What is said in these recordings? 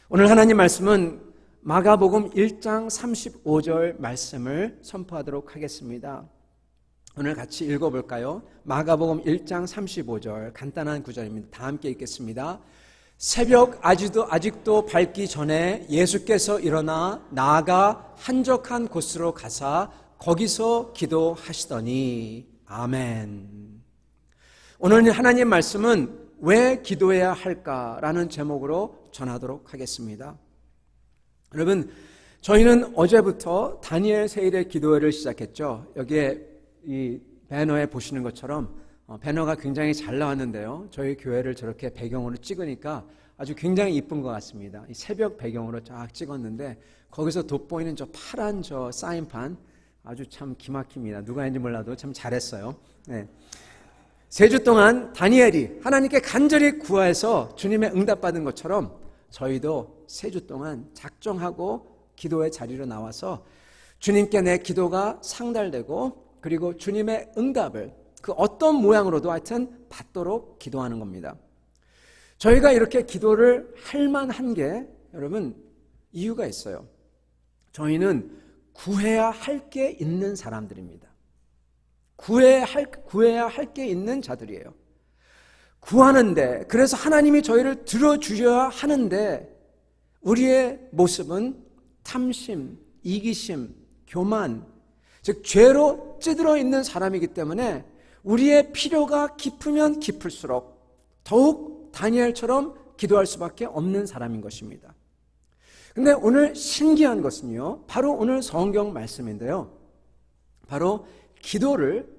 오늘 하나님 말씀은 마가복음 1장 35절 말씀을 선포하도록 하겠습니다. 오늘 같이 읽어볼까요? 마가복음 1장 35절 간단한 구절입니다. 다 함께 읽겠습니다. 새벽 아직도 밝기 전에 예수께서 일어나 나아가 한적한 곳으로 가사 거기서 기도하시더니 아멘. 오늘 하나님 말씀은 왜 기도해야 할까라는 제목으로 전하도록 하겠습니다. 여러분, 저희는 어제부터 다니엘 세일의 기도회를 시작했죠. 여기에 이 배너에 보시는 것처럼 배너가 굉장히 잘 나왔는데요. 저희 교회를 저렇게 배경으로 찍으니까 아주 굉장히 이쁜 것 같습니다. 이 새벽 배경으로 쫙 찍었는데 거기서 돋보이는 저 파란 저 사인판 아주 참 기막힙니다. 누가 했는지 몰라도 참 잘했어요. 네. 3주 동안 다니엘이 하나님께 간절히 구하여서 주님의 응답받은 것처럼 저희도 3주 동안 작정하고 기도의 자리로 나와서 주님께 내 기도가 상달되고 그리고 주님의 응답을 그 어떤 모양으로도 하여튼 받도록 기도하는 겁니다. 저희가 이렇게 기도를 할 만한 게 여러분 이유가 있어요. 저희는 구해야 할 게 있는 사람들입니다. 구해야 할 게 있는 자들이에요. 구하는데 그래서 하나님이 저희를 들어주셔야 하는데 우리의 모습은 탐심, 이기심, 교만, 즉 죄로 찌들어 있는 사람이기 때문에 우리의 필요가 깊으면 깊을수록 더욱 다니엘처럼 기도할 수밖에 없는 사람인 것입니다. 근데 오늘 신기한 것은요, 바로 오늘 성경 말씀인데요, 바로 기도를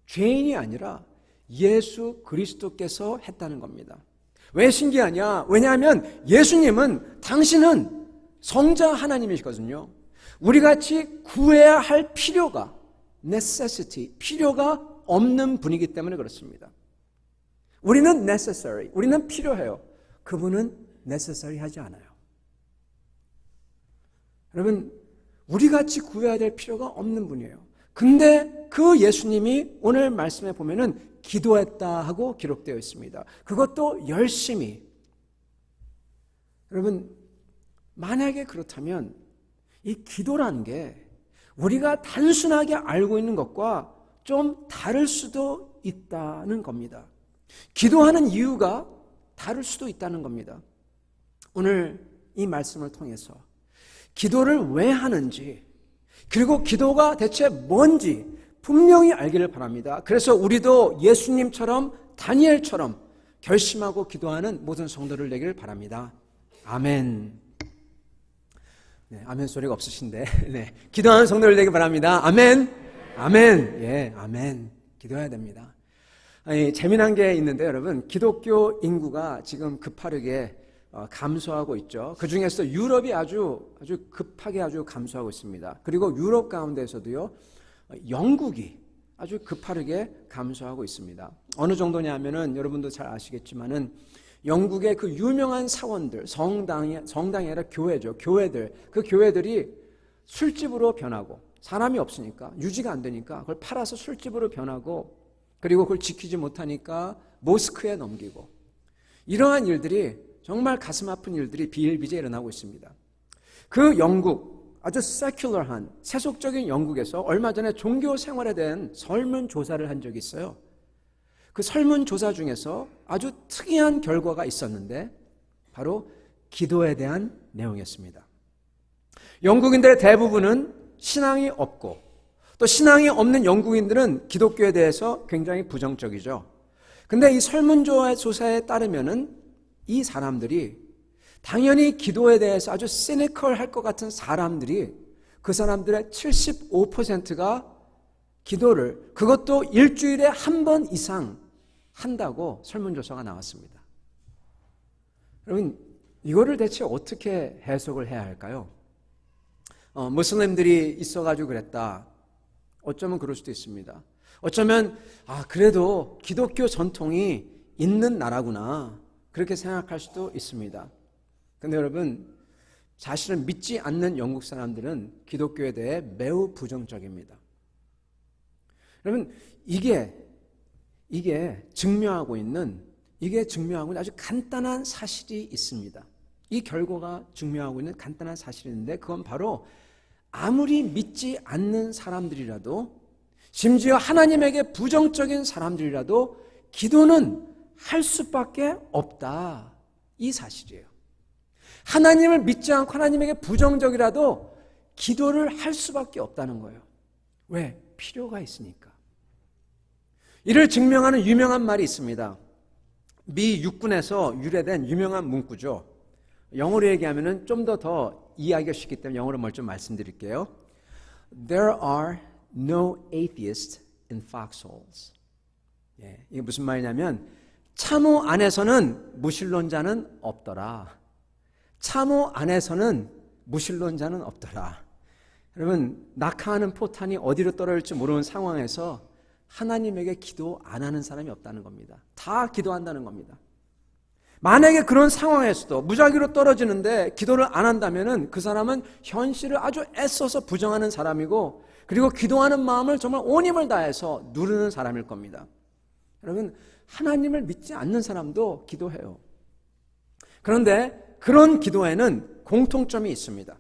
죄인이 아니라 예수 그리스도께서 했다는 겁니다. 왜 신기하냐? 왜냐하면 예수님은 당신은 성자 하나님이시거든요. 우리같이 구해야 할 필요가 necessity, 필요가 없는 분이기 때문에 그렇습니다. 우리는 necessary, 우리는 필요해요. 그분은 necessary 하지 않아요. 여러분, 우리같이 구해야 될 필요가 없는 분이에요. 근데 그 예수님이 오늘 말씀에 보면은 기도했다 하고 기록되어 있습니다. 그것도 열심히. 여러분, 만약에 그렇다면 이 기도라는 게 우리가 단순하게 알고 있는 것과 좀 다를 수도 있다는 겁니다. 기도하는 이유가 다를 수도 있다는 겁니다. 오늘 이 말씀을 통해서 기도를 왜 하는지 그리고 기도가 대체 뭔지 분명히 알기를 바랍니다. 그래서 우리도 예수님처럼 다니엘처럼 결심하고 기도하는 모든 성도를 되기를 바랍니다. 아멘. 네, 아멘 소리가 없으신데 네, 기도하는 성도를 되기 바랍니다. 아멘. 아멘. 예, 아멘. 기도해야 됩니다. 아니, 재미난 게 있는데 여러분, 기독교 인구가 지금 급하게 감소하고 있죠. 그 중에서 유럽이 아주 급하게 감소하고 있습니다. 그리고 유럽 가운데서도요, 영국이 아주 급하게 감소하고 있습니다. 어느 정도냐면은 여러분도 잘 아시겠지만은 영국의 그 유명한 사원들, 성당이 아니라 교회죠. 교회들, 그 교회들이 술집으로 변하고 사람이 없으니까 유지가 안 되니까 그걸 팔아서 술집으로 변하고 그리고 그걸 지키지 못하니까 모스크에 넘기고 이러한 일들이 정말 가슴 아픈 일들이 비일비재 일어나고 있습니다. 그 영국, 아주 세큘러한 세속적인 영국에서 얼마 전에 종교 생활에 대한 설문조사를 한 적이 있어요. 그 설문조사 중에서 아주 특이한 결과가 있었는데 바로 기도에 대한 내용이었습니다. 영국인들의 대부분은 신앙이 없고 또 신앙이 없는 영국인들은 기독교에 대해서 굉장히 부정적이죠. 근데 이 설문조사에 따르면은 이 사람들이 당연히 기도에 대해서 아주 시니컬할 것 같은 사람들이 그 사람들의 75%가 기도를 그것도 일주일에 한 번 이상 한다고 설문조사가 나왔습니다. 여러분, 이거를 대체 어떻게 해석을 해야 할까요? 무슬림들이 있어가지고 그랬다. 어쩌면 그럴 수도 있습니다. 어쩌면 그래도 기독교 전통이 있는 나라구나 그렇게 생각할 수도 있습니다. 그런데 여러분, 사실은 믿지 않는 영국 사람들은 기독교에 대해 매우 부정적입니다. 여러분, 이게 증명하고 있는 아주 간단한 사실이 있습니다. 이 결과가 증명하고 있는 간단한 사실인데, 그건 바로 아무리 믿지 않는 사람들이라도, 심지어 하나님에게 부정적인 사람들이라도 기도는 할 수밖에 없다, 이 사실이에요. 하나님을 믿지 않고 하나님에게 부정적이라도 기도를 할 수밖에 없다는 거예요. 왜? 필요가 있으니까. 이를 증명하는 유명한 말이 있습니다. 미 육군에서 유래된 유명한 문구죠. 영어로 얘기하면 좀 더 이해하기가 쉽기 때문에 영어로 뭘 좀 말씀드릴게요. There are no atheists in foxholes. 예, 이게 무슨 말이냐면 참호 안에서는 무신론자는 없더라. 참호 안에서는 무신론자는 없더라. 여러분, 낙하하는 포탄이 어디로 떨어질지 모르는 상황에서 하나님에게 기도 안 하는 사람이 없다는 겁니다. 다 기도한다는 겁니다. 만약에 그런 상황에서도 무작위로 떨어지는데 기도를 안 한다면 그 사람은 현실을 아주 애써서 부정하는 사람이고, 그리고 기도하는 마음을 정말 온 힘을 다해서 누르는 사람일 겁니다. 여러분, 하나님을 믿지 않는 사람도 기도해요. 그런데 그런 기도에는 공통점이 있습니다.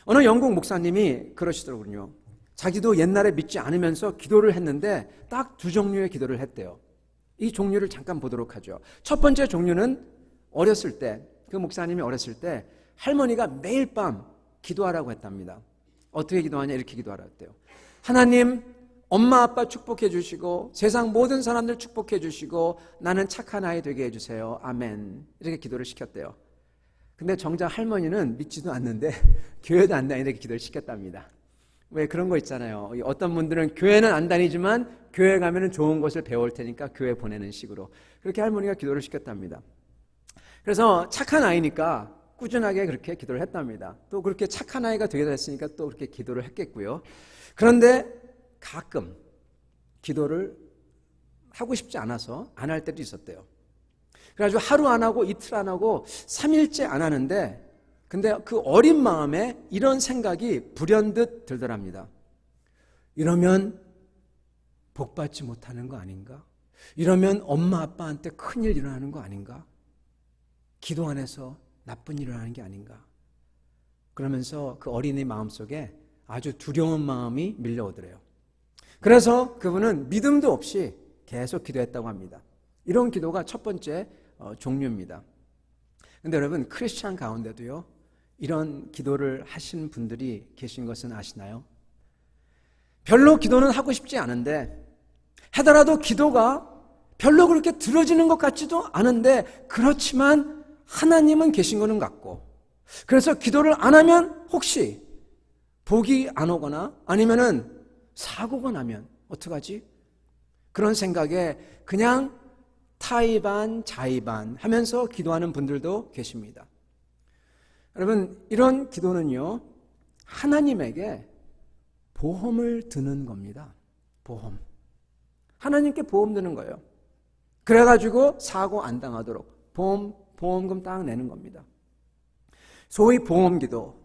어느 영국 목사님이 그러시더군요. 자기도 옛날에 믿지 않으면서 기도를 했는데 딱 두 종류의 기도를 했대요. 이 종류를 잠깐 보도록 하죠. 첫 번째 종류는 어렸을 때, 그 목사님이 어렸을 때 할머니가 매일 밤 기도하라고 했답니다. 어떻게 기도하냐? 이렇게 기도하라고 했대요. 하나님, 엄마 아빠 축복해 주시고 세상 모든 사람들 축복해 주시고 나는 착한 아이 되게 해주세요. 아멘. 이렇게 기도를 시켰대요. 근데 정작 할머니는 믿지도 않는데 교회도 안 다니는데 기도를 시켰답니다. 왜 그런 거 있잖아요. 어떤 분들은 교회는 안 다니지만 교회 가면 좋은 것을 배울 테니까 교회 보내는 식으로 그렇게 할머니가 기도를 시켰답니다. 그래서 착한 아이니까 꾸준하게 그렇게 기도를 했답니다. 또 그렇게 착한 아이가 되게 됐으니까 또 그렇게 기도를 했겠고요. 그런데 가끔 기도를 하고 싶지 않아서 안 할 때도 있었대요. 그래가지고 하루 안 하고 이틀 안 하고 3일째 안 하는데, 근데 그 어린 마음에 이런 생각이 불현듯 들더랍니다. 이러면 복받지 못하는 거 아닌가? 이러면 엄마 아빠한테 큰일 일어나는 거 아닌가? 기도 안 해서 나쁜 일 일어나는 게 아닌가? 그러면서 그 어린이 마음속에 아주 두려운 마음이 밀려오더래요. 그래서 그분은 믿음도 없이 계속 기도했다고 합니다. 이런 기도가 첫 번째 종류입니다. 그런데 여러분, 크리스찬 가운데도요, 이런 기도를 하신 분들이 계신 것은 아시나요? 별로 기도는 하고 싶지 않은데, 하더라도 기도가 별로 그렇게 들어지는 것 같지도 않은데, 그렇지만 하나님은 계신 거는 같고, 그래서 기도를 안 하면 혹시 복이 안 오거나 아니면은 사고가 나면 어떡하지? 그런 생각에 그냥 타이반 자의반 하면서 기도하는 분들도 계십니다. 여러분, 이런 기도는요, 하나님에게 보험을 드는 겁니다. 보험. 하나님께 보험 드는 거예요. 그래가지고 사고 안 당하도록 보험금 딱 내는 겁니다. 소위 보험기도.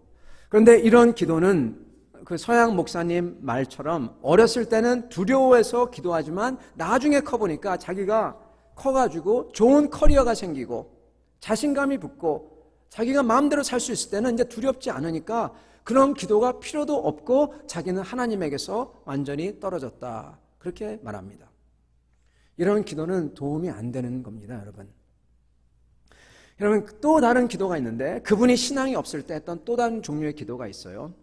그런데 이런 기도는 그 서양 목사님 말처럼 어렸을 때는 두려워해서 기도하지만 나중에 커보니까 자기가 커가지고 좋은 커리어가 생기고 자신감이 붙고 자기가 마음대로 살 수 있을 때는 이제 두렵지 않으니까 그런 기도가 필요도 없고 자기는 하나님에게서 완전히 떨어졌다, 그렇게 말합니다. 이런 기도는 도움이 안 되는 겁니다, 여러분. 여러분, 또 다른 기도가 있는데 그분이 신앙이 없을 때 했던 또 다른 종류의 기도가 있어요.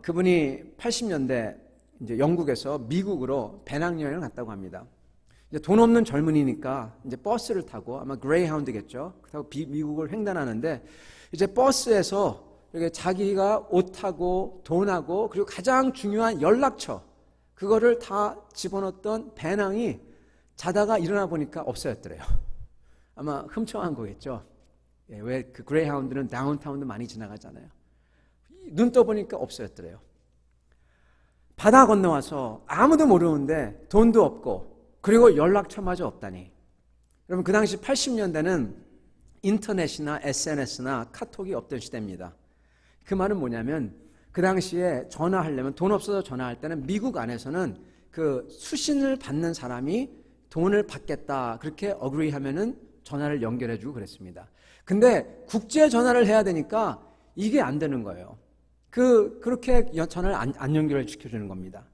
그분이 80년대 이제 영국에서 미국으로 배낭여행을 갔다고 합니다. 이제 돈 없는 젊은이니까 이제 버스를 타고, 아마 그레이하운드겠죠. 타고 미국을 횡단하는데, 이제 버스에서 이렇게 자기가 옷하고 돈하고 그리고 가장 중요한 연락처, 그거를 다 집어넣었던 배낭이 자다가 일어나 보니까 없어졌더래요. 아마 훔쳐간 거겠죠. 예, 왜 그 그레이하운드는 다운타운도 많이 지나가잖아요. 눈 떠보니까 없어졌더래요. 바다 건너와서 아무도 모르는데 돈도 없고 그리고 연락처마저 없다니. 여러분, 그 당시 80년대는 인터넷이나 SNS나 카톡이 없던 시대입니다. 그 말은 뭐냐면 그 당시에 전화하려면, 돈 없어서 전화할 때는 미국 안에서는 그 수신을 받는 사람이 돈을 받겠다 그렇게 어그리하면은 전화를 연결해주고 그랬습니다. 근데 국제 전화를 해야 되니까 이게 안 되는 거예요. 그렇게 전화를 안 연결을 시켜주는 겁니다.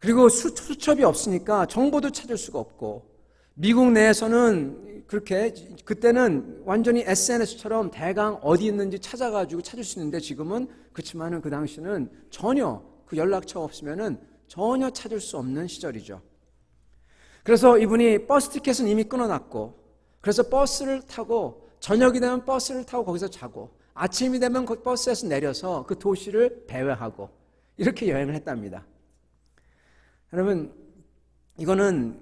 그리고 수첩이 없으니까 정보도 찾을 수가 없고, 미국 내에서는 그렇게, 그때는 완전히 SNS처럼 대강 어디 있는지 찾아가지고 찾을 수 있는데, 지금은 그렇지만은 그 당시는 전혀 그 연락처가 없으면은 전혀 찾을 수 없는 시절이죠. 그래서 이분이 버스 티켓은 이미 끊어놨고, 그래서 버스를 타고, 저녁이 되면 버스를 타고 거기서 자고, 아침이 되면 그 버스에서 내려서 그 도시를 배회하고, 이렇게 여행을 했답니다. 여러분, 이건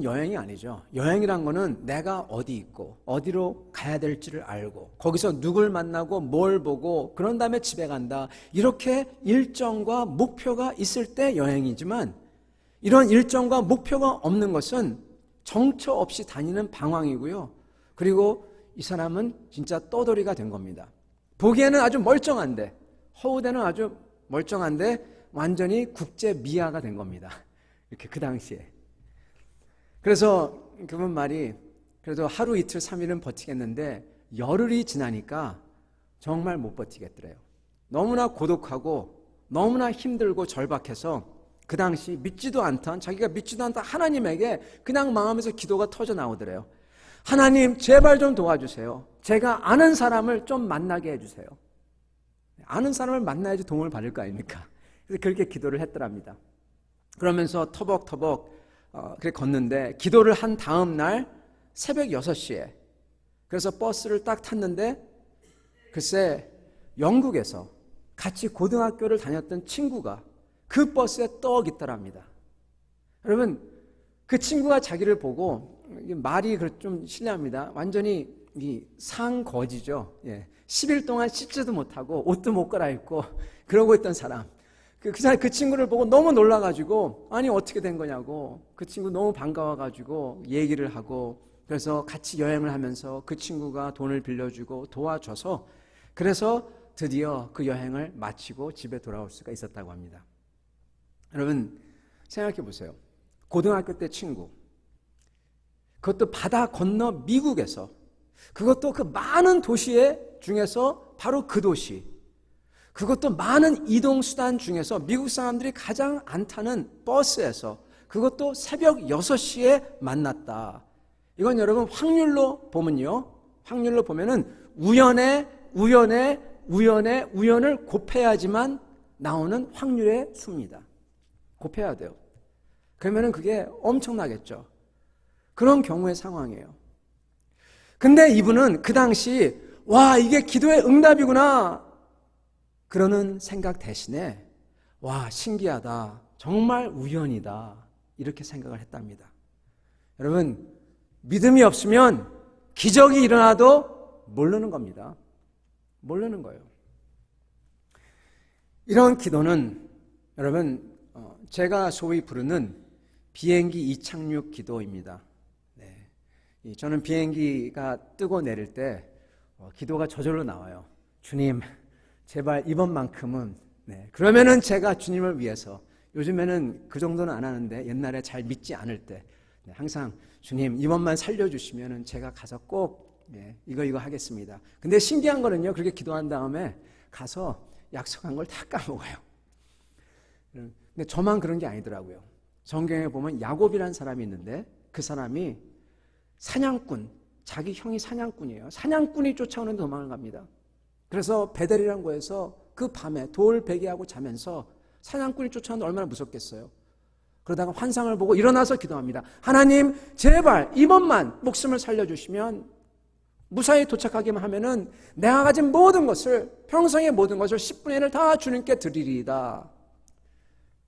여행이 아니죠. 여행이란 거는 내가 어디 있고 어디로 가야 될지를 알고, 거기서 누굴 만나고 뭘 보고, 그런 다음에 집에 간다, 이렇게 일정과 목표가 있을 때 여행이지만, 이런 일정과 목표가 없는 것은 정처 없이 다니는 방황이고요. 그리고 이 사람은 진짜 떠돌이가 된 겁니다. 보기에는 아주 멀쩡한데, 허우대는 아주 멀쩡한데 완전히 국제 미아가 된 겁니다. 이렇게 그 당시에. 그래서 그분 말이, 그래도 하루 이틀 3일은 버티겠는데 열흘이 지나니까 정말 못 버티겠더래요. 너무나 고독하고 너무나 힘들고 절박해서 그 당시 자기가 믿지도 않던 하나님에게 그냥 마음에서 기도가 터져 나오더래요. 하나님, 제발 좀 도와주세요. 제가 아는 사람을 좀 만나게 해주세요. 아는 사람을 만나야지 도움을 받을 거 아닙니까? 그래서 그렇게 기도를 했더랍니다. 그러면서 터벅터벅 그렇게 걷는데, 기도를 한 다음 날 새벽 6시에 그래서 버스를 딱 탔는데, 글쎄 영국에서 같이 고등학교를 다녔던 친구가 그 버스에 떡 있더랍니다. 여러분, 그 친구가 자기를 보고, 말이 좀 실례합니다. 완전히 상거지죠. 10일 동안 씻지도 못하고 옷도 못 갈아입고 그러고 있던 사람. 그 친구를 보고 너무 놀라가지고, 아니 어떻게 된 거냐고, 그 친구 너무 반가워가지고 얘기를 하고, 그래서 같이 여행을 하면서 그 친구가 돈을 빌려주고 도와줘서, 그래서 드디어 그 여행을 마치고 집에 돌아올 수가 있었다고 합니다. 여러분, 생각해 보세요. 고등학교 때 친구, 그것도 바다 건너 미국에서, 그것도 그 많은 도시 중에서 바로 그 도시, 그것도 많은 이동수단 중에서 미국 사람들이 가장 안 타는 버스에서, 그것도 새벽 6시에 만났다. 이건 여러분 확률로 보면은 우연을 곱해야지만 나오는 확률의 수입니다. 곱해야 돼요. 그러면은 그게 엄청나겠죠. 그런 경우의 상황이에요. 근데 이분은 그 당시, 와, 이게 기도의 응답이구나, 그러는 생각 대신에, 와, 신기하다, 정말 우연이다, 이렇게 생각을 했답니다. 여러분, 믿음이 없으면 기적이 일어나도 모르는 겁니다. 모르는 거예요. 이런 기도는 여러분, 제가 소위 부르는 비행기 이착륙 기도입니다. 저는 비행기가 뜨고 내릴 때 기도가 저절로 나와요. 주님, 제발 이번만큼은, 그러면은 제가 주님을 위해서, 요즘에는 그 정도는 안 하는데 옛날에 잘 믿지 않을 때 항상 주님 이번만 살려주시면은 제가 가서 꼭 이거 하겠습니다. 근데 신기한 거는요, 그렇게 기도한 다음에 가서 약속한 걸 다 까먹어요. 근데 저만 그런 게 아니더라고요. 성경에 보면 야곱이라는 사람이 있는데, 그 사람이 사냥꾼, 자기 형이 사냥꾼이에요. 사냥꾼이 쫓아오는 도망을 갑니다. 그래서 베델이라는 곳에서 그 밤에 돌 베개하고 자면서, 사냥꾼이 쫓아오는데 얼마나 무섭겠어요. 그러다가 환상을 보고 일어나서 기도합니다. 하나님, 제발 이번만 목숨을 살려주시면, 무사히 도착하기만 하면은 내가 가진 모든 것을, 평생의 모든 것을 10분의 1을 다 주님께 드리리이다.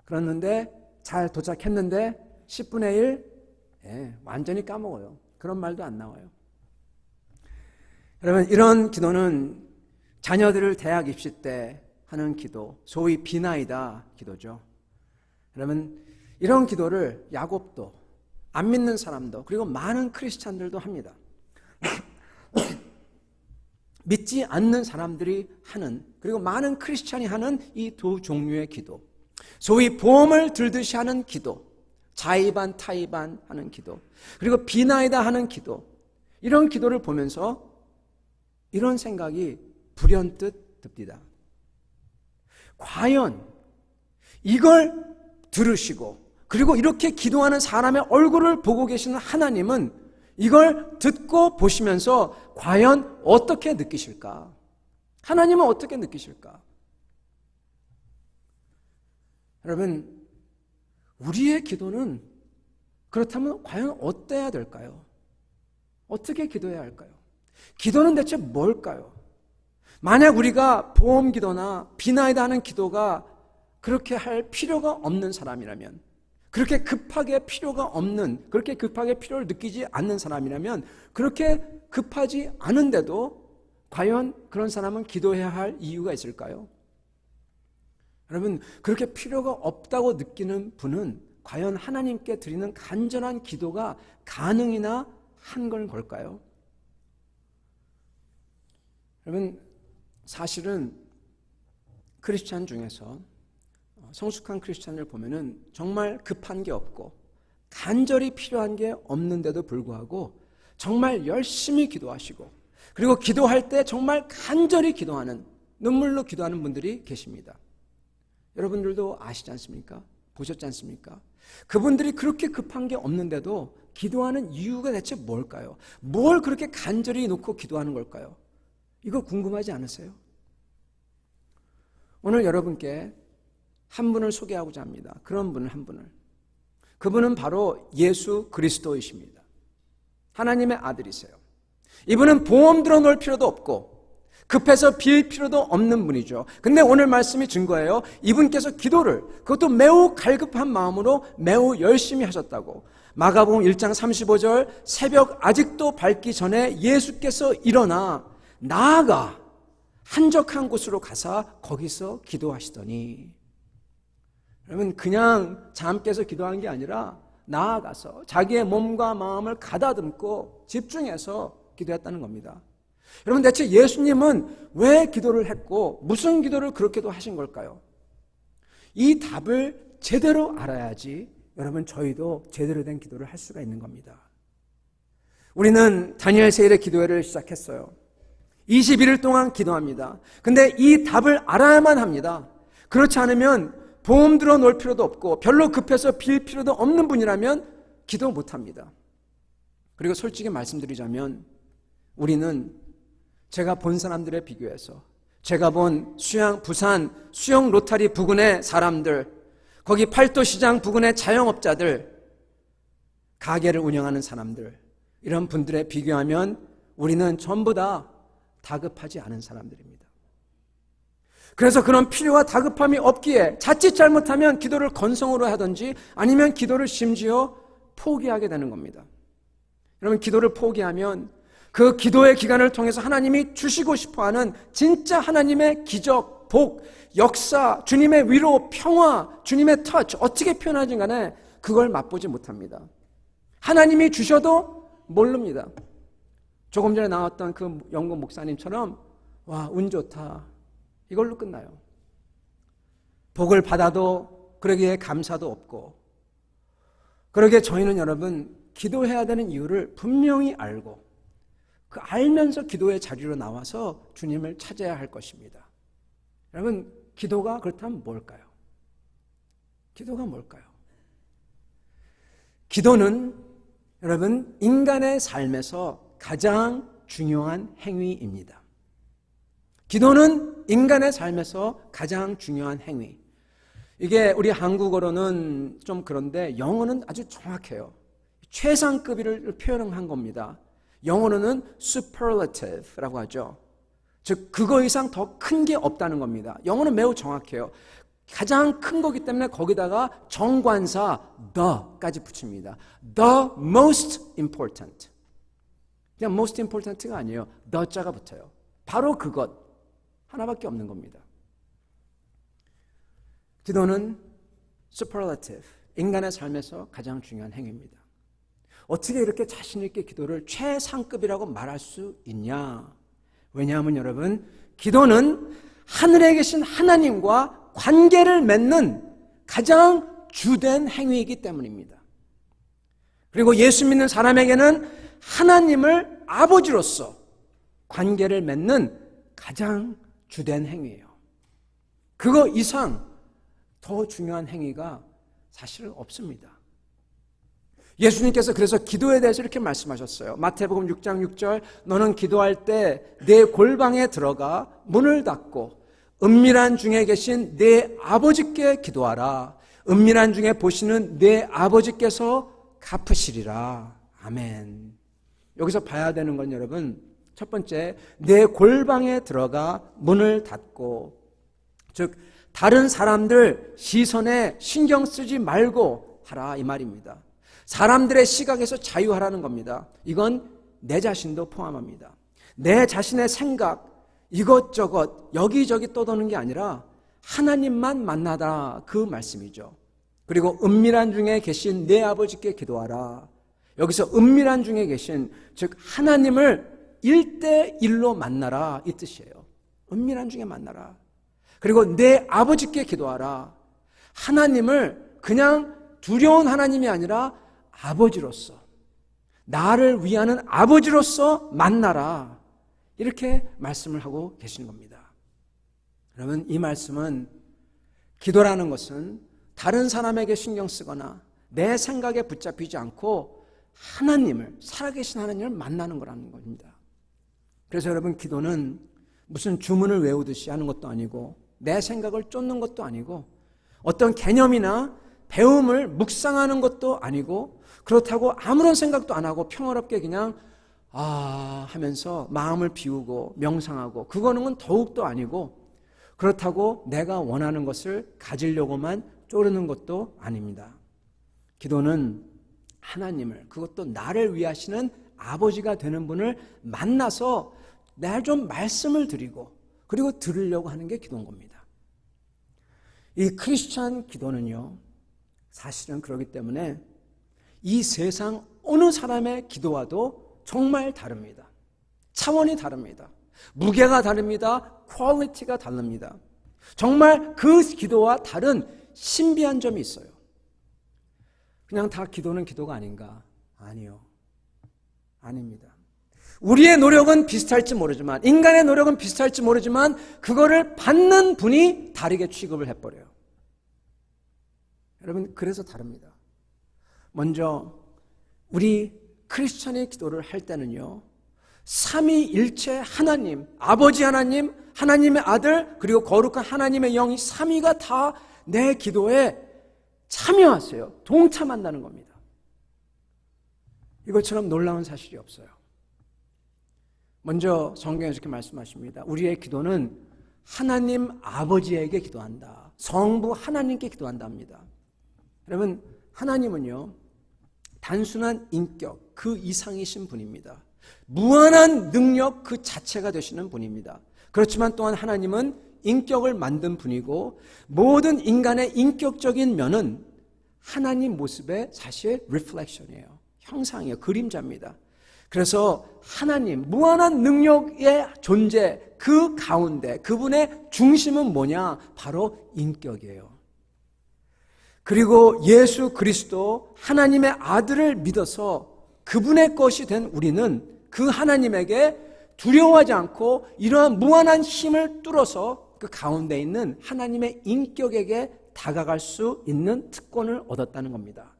그랬는데 잘 도착했는데 10분의 1, 완전히 까먹어요. 그런 말도 안 나와요. 여러분, 이런 기도는 자녀들을 대학 입시 때 하는 기도, 소위 비나이다 기도죠. 여러분, 이런 기도를 야곱도, 안 믿는 사람도, 그리고 많은 크리스찬들도 합니다. 믿지 않는 사람들이 하는, 그리고 많은 크리스찬이 하는 이 두 종류의 기도, 소위 보험을 들듯이 하는 기도, 자의반 타의반 하는 기도, 그리고 비나이다 하는 기도, 이런 기도를 보면서 이런 생각이 불현듯 듭니다. 과연 이걸 들으시고 그리고 이렇게 기도하는 사람의 얼굴을 보고 계시는 하나님은 이걸 듣고 보시면서 과연 어떻게 느끼실까? 하나님은 어떻게 느끼실까? 여러분, 우리의 기도는 그렇다면 과연 어때야 될까요? 어떻게 기도해야 할까요? 기도는 대체 뭘까요? 만약 우리가 보험 기도나 비나이다 하는 기도가 그렇게 할 필요가 없는 사람이라면, 그렇게 급하게 필요가 없는, 그렇게 급하게 필요를 느끼지 않는 사람이라면, 그렇게 급하지 않은데도 과연 그런 사람은 기도해야 할 이유가 있을까요? 여러분, 그렇게 필요가 없다고 느끼는 분은 과연 하나님께 드리는 간절한 기도가 가능이나 한 걸까요? 여러분, 사실은 크리스찬 중에서 성숙한 크리스찬을 보면은 정말 급한 게 없고 간절히 필요한 게 없는데도 불구하고 정말 열심히 기도하시고 그리고 기도할 때 정말 간절히 기도하는, 눈물로 기도하는 분들이 계십니다. 여러분들도 아시지 않습니까? 보셨지 않습니까? 그분들이 그렇게 급한 게 없는데도 기도하는 이유가 대체 뭘까요? 뭘 그렇게 간절히 놓고 기도하는 걸까요? 이거 궁금하지 않으세요? 오늘 여러분께 한 분을 소개하고자 합니다. 그런 분을 한 분을. 그분은 바로 예수 그리스도이십니다. 하나님의 아들이세요. 이분은 보험 들어놓을 필요도 없고 급해서 빌 필요도 없는 분이죠. 근데 오늘 말씀이 증거예요. 이분께서 기도를, 그것도 매우 갈급한 마음으로 매우 열심히 하셨다고. 마가복음 1장 35절, 새벽 아직도 밝기 전에 예수께서 일어나 나아가 한적한 곳으로 가사 거기서 기도하시더니, 여러분, 그냥 잠 깨서 기도한 게 아니라 나아가서 자기의 몸과 마음을 가다듬고 집중해서 기도했다는 겁니다. 여러분, 대체 예수님은 왜 기도를 했고 무슨 기도를 그렇게도 하신 걸까요? 이 답을 제대로 알아야지 여러분, 저희도 제대로 된 기도를 할 수가 있는 겁니다. 우리는 다니엘 세일의 기도회를 시작했어요. 21일 동안 기도합니다. 근데 이 답을 알아야만 합니다. 그렇지 않으면 보험 들어 놓을 필요도 없고 별로 급해서 빌 필요도 없는 분이라면 기도 못합니다. 그리고 솔직히 말씀드리자면 우리는 제가 본 사람들에 비교해서, 제가 본 부산 수영 로타리 부근의 사람들, 거기 팔도시장 부근의 자영업자들, 가게를 운영하는 사람들, 이런 분들에 비교하면 우리는 전부 다 다급하지 않은 사람들입니다. 그래서 그런 필요와 다급함이 없기에 자칫 잘못하면 기도를 건성으로 하든지 아니면 기도를 심지어 포기하게 되는 겁니다. 여러분, 기도를 포기하면 그 기도의 기간을 통해서 하나님이 주시고 싶어하는 진짜 하나님의 기적, 복, 역사, 주님의 위로, 평화, 주님의 터치, 어떻게 표현하든 간에 그걸 맛보지 못합니다. 하나님이 주셔도 모릅니다. 조금 전에 나왔던 그 영국 목사님처럼 와, 운 좋다, 이걸로 끝나요. 복을 받아도 그러기에 감사도 없고. 그러기에 저희는 여러분, 기도해야 되는 이유를 분명히 알고 그 알면서 기도의 자리로 나와서 주님을 찾아야 할 것입니다. 여러분, 기도가 그렇다면 뭘까요? 기도가 뭘까요? 기도는 여러분, 인간의 삶에서 가장 중요한 행위입니다. 기도는 인간의 삶에서 가장 중요한 행위. 이게 우리 한국어로는 좀 그런데 영어는 아주 정확해요. 최상급을 표현한 겁니다. 영어로는 superlative라고 하죠. 즉 그거 이상 더 큰 게 없다는 겁니다. 영어는 매우 정확해요. 가장 큰 거기 때문에 거기다가 정관사 the까지 붙입니다. The most important. 그냥 most important가 아니에요. the 자가 붙어요. 바로 그것 하나밖에 없는 겁니다. 기도는 superlative, 인간의 삶에서 가장 중요한 행위입니다. 어떻게 이렇게 자신 있게 기도를 최상급이라고 말할 수 있냐? 왜냐하면 여러분, 기도는 하늘에 계신 하나님과 관계를 맺는 가장 주된 행위이기 때문입니다. 그리고 예수 믿는 사람에게는 하나님을 아버지로서 관계를 맺는 가장 주된 행위예요. 그거 이상 더 중요한 행위가 사실은 없습니다. 예수님께서 그래서 기도에 대해서 이렇게 말씀하셨어요. 마태복음 6장 6절, 너는 기도할 때 내 골방에 들어가 문을 닫고 은밀한 중에 계신 내 아버지께 기도하라. 은밀한 중에 보시는 내 아버지께서 갚으시리라. 아멘. 여기서 봐야 되는 건 여러분, 첫 번째, 내 골방에 들어가 문을 닫고, 즉 다른 사람들 시선에 신경 쓰지 말고 하라, 이 말입니다. 사람들의 시각에서 자유하라는 겁니다. 이건 내 자신도 포함합니다. 내 자신의 생각, 이것저것 여기저기 떠도는 게 아니라 하나님만 만나다, 그 말씀이죠. 그리고 은밀한 중에 계신 내 아버지께 기도하라. 여기서 은밀한 중에 계신, 즉 하나님을 1대1로 만나라, 이 뜻이에요. 은밀한 중에 만나라. 그리고 내 아버지께 기도하라. 하나님을 그냥 두려운 하나님이 아니라 아버지로서, 나를 위하는 아버지로서 만나라, 이렇게 말씀을 하고 계시는 겁니다. 여러분, 이 말씀은, 기도라는 것은 다른 사람에게 신경 쓰거나 내 생각에 붙잡히지 않고 하나님을, 살아계신 하나님을 만나는 거라는 겁니다. 그래서 여러분, 기도는 무슨 주문을 외우듯이 하는 것도 아니고 내 생각을 쫓는 것도 아니고 어떤 개념이나 배움을 묵상하는 것도 아니고, 그렇다고 아무런 생각도 안 하고 평화롭게 그냥 하면서 마음을 비우고 명상하고, 그거는 더욱도 아니고, 그렇다고 내가 원하는 것을 가지려고만 쪼르는 것도 아닙니다. 기도는 하나님을, 그것도 나를 위하시는 아버지가 되는 분을 만나서 날 좀 말씀을 드리고, 그리고 들으려고 하는 게 기도인 겁니다. 이 크리스찬 기도는요, 사실은 그렇기 때문에 이 세상 어느 사람의 기도와도 정말 다릅니다. 차원이 다릅니다. 무게가 다릅니다. 퀄리티가 다릅니다. 정말 그 기도와 다른 신비한 점이 있어요. 그냥 다 기도는 기도가 아닌가? 아니요. 아닙니다. 우리의 노력은 비슷할지 모르지만, 인간의 노력은 비슷할지 모르지만, 그거를 받는 분이 다르게 취급을 해버려요. 여러분, 그래서 다릅니다. 먼저 우리 크리스천의 기도를 할 때는요, 삼위일체 하나님, 아버지 하나님, 하나님의 아들, 그리고 거룩한 하나님의 영이 삼위가 다 내 기도에 참여하세요. 동참한다는 겁니다. 이것처럼 놀라운 사실이 없어요. 먼저 성경에서 이렇게 말씀하십니다. 우리의 기도는 하나님 아버지에게 기도한다. 성부 하나님께 기도한답니다. 여러분, 하나님은요, 단순한 인격, 그 이상이신 분입니다. 무한한 능력 그 자체가 되시는 분입니다. 그렇지만 또한 하나님은 인격을 만든 분이고, 모든 인간의 인격적인 면은 하나님 모습의 사실 리플렉션이에요. 형상이에요. 그림자입니다. 그래서 하나님, 무한한 능력의 존재, 그 가운데 그분의 중심은 뭐냐? 바로 인격이에요. 그리고 예수 그리스도 하나님의 아들을 믿어서 그분의 것이 된 우리는 그 하나님에게 두려워하지 않고 이러한 무한한 힘을 뚫어서 그 가운데 있는 하나님의 인격에게 다가갈 수 있는 특권을 얻었다는 겁니다.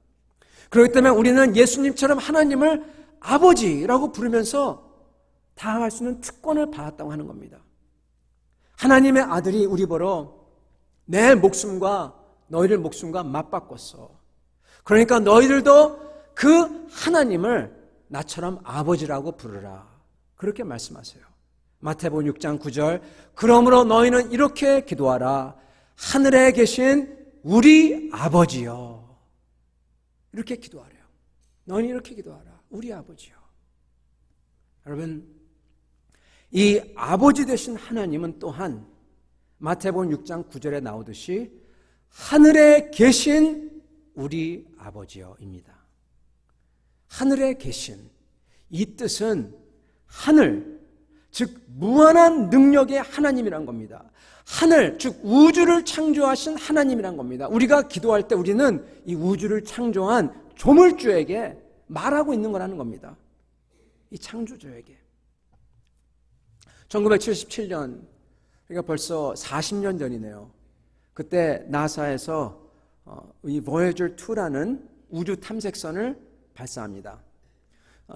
그렇기 때문에 우리는 예수님처럼 하나님을 아버지라고 부르면서 다가갈 수 있는 특권을 받았다고 하는 겁니다. 하나님의 아들이 우리 보러 내 목숨과 너희들 목숨과 맞바꿨어. 그러니까 너희들도 그 하나님을 나처럼 아버지라고 부르라. 그렇게 말씀하세요. 마태복음 6장 9절, 그러므로 너희는 이렇게 기도하라. 하늘에 계신 우리 아버지여. 이렇게 기도하래요. 너희는 이렇게 기도하라. 우리 아버지요. 여러분, 이 아버지 되신 하나님은 또한 마태복음 6장 9절에 나오듯이 하늘에 계신 우리 아버지여입니다. 하늘에 계신, 이 뜻은 하늘, 즉 무한한 능력의 하나님이란 겁니다. 하늘, 즉 우주를 창조하신 하나님이란 겁니다. 우리가 기도할 때 우리는 이 우주를 창조한 조물주에게 말하고 있는 거라는 겁니다. 이 창조주에게. 1977년, 그러니까 벌써 40년 전이네요. 그때 나사에서 이 Voyager 2라는 우주 탐색선을 발사합니다.